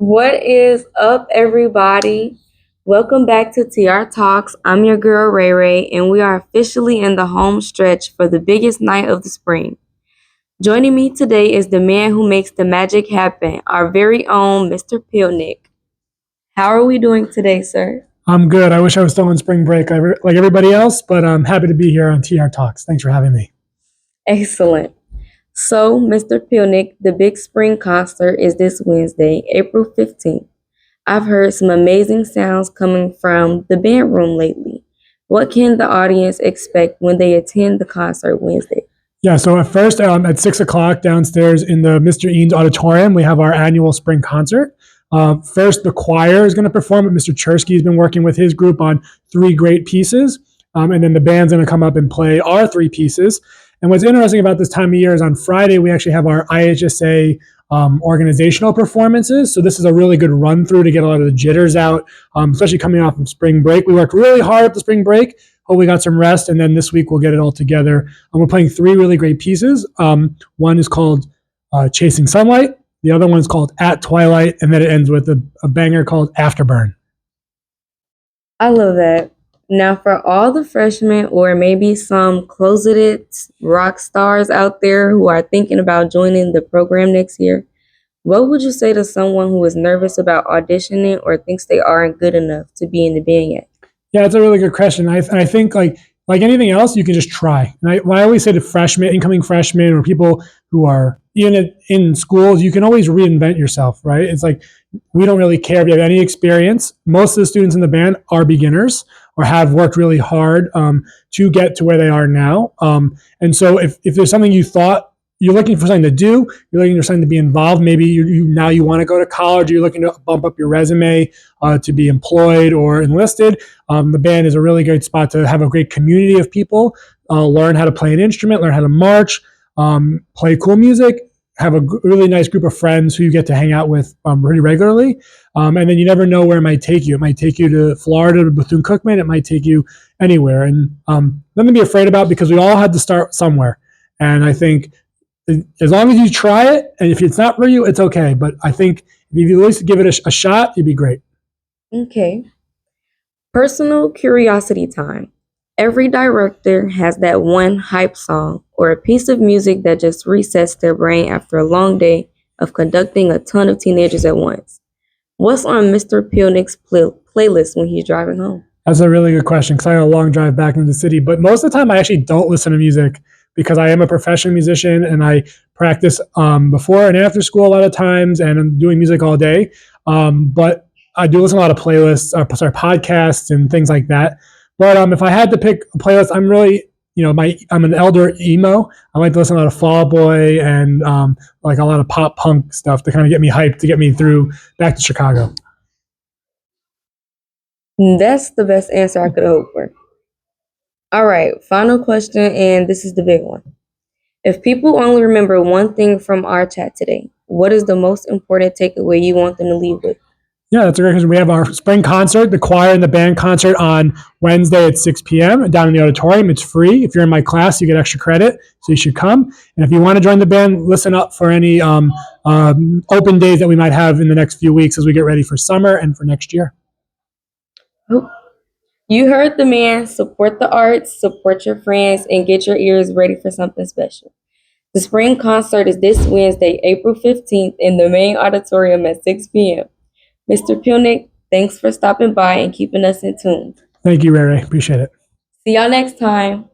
What is up, everybody? Welcome back to TR Talks. I'm your girl, Ray Ray, and we are officially in the home stretch for the biggest night of the spring. Joining me today is the man who makes the magic happen, our very own Mr. Pilnick. How are we doing today, sir? I'm good. I wish I was still on spring break like everybody else, but I'm happy to be here on TR Talks. Thanks for having me. Excellent. So, Mr. Pilnick, the big spring concert is this Wednesday, April 15th. I've heard some amazing sounds coming from the band room lately. What can the audience expect when they attend the concert Wednesday? Yeah, so at first, at 6 o'clock downstairs in the Mr. Eanes Auditorium, we have our annual spring concert. First, the choir is going to perform. Mr. Chersky has been working with his group on three great pieces. And then the band's going to come up and play our three pieces. And what's interesting about this time of year is on Friday, we actually have our IHSA organizational performances. So this is a really good run through to get a lot of the jitters out, especially coming off of spring break. We worked really hard at the spring break. Hope we got some rest, and then this week we'll get it all together. We're playing three really great pieces. One is called Chasing Sunlight. The other one is called At Twilight, and then it ends with a banger called Afterburn. I love that. Now, for all the freshmen or maybe some closeted rock stars out there who are thinking about joining the program next year, what would you say to someone who is nervous about auditioning or thinks they aren't good enough to be in the band yet? Yeah, that's a really good question. I think like anything else, you can just try. And what I always say to freshmen, incoming freshmen, or people who are in schools, you can always reinvent yourself, right? It's like we don't really care if you have any experience. Most of the students in the band are beginners or have worked really hard to get to where they are now. And so if there's something you thought you're looking for something to do, you're looking for something to be involved, maybe now you want to go to college, you're looking to bump up your resume to be employed or enlisted, the band is a really great spot to have a great community of people, learn how to play an instrument, learn how to march, play cool music, have a really nice group of friends who you get to hang out with pretty regularly. And then you never know where it might take you. It might take you to Florida, to Bethune-Cookman. It might take you anywhere. And nothing to be afraid about because we all had to start somewhere. And I think as long as you try it, and if it's not for you, it's okay. But I think if you at least give it a shot, you'd be great. Okay. Personal curiosity time. Every director has that one hype song or a piece of music that just resets their brain after a long day of conducting a ton of teenagers at once. What's on Mr. Pilnick's playlist when he's driving home? That's a really good question because I had a long drive back into the city. But most of the time, I actually don't listen to music because I am a professional musician and I practice before and after school a lot of times, and I'm doing music all day. But I do listen to a lot of playlists, podcasts, and things like that. But if I had to pick a playlist, I'm really, I'm an elder emo. I like to listen to a lot of Fall Out Boy and like a lot of pop punk stuff to kind of get me hyped to get me through back to Chicago. That's the best answer I could hope for. All right, final question, and this is the big one. If people only remember one thing from our chat today, what is the most important takeaway you want them to leave with? Yeah, that's a great question. We have our spring concert, the choir and the band concert on Wednesday at 6 p.m. down in the auditorium. It's free. If you're in my class, you get extra credit, so you should come. And if you want to join the band, listen up for any open days that we might have in the next few weeks as we get ready for summer and for next year. You heard the man. Support the arts, support your friends, and get your ears ready for something special. The spring concert is this Wednesday, April 15th, in the main auditorium at 6 p.m. Mr. Pilnick, thanks for stopping by and keeping us in tune. Thank you, Ray. Appreciate it. See y'all next time.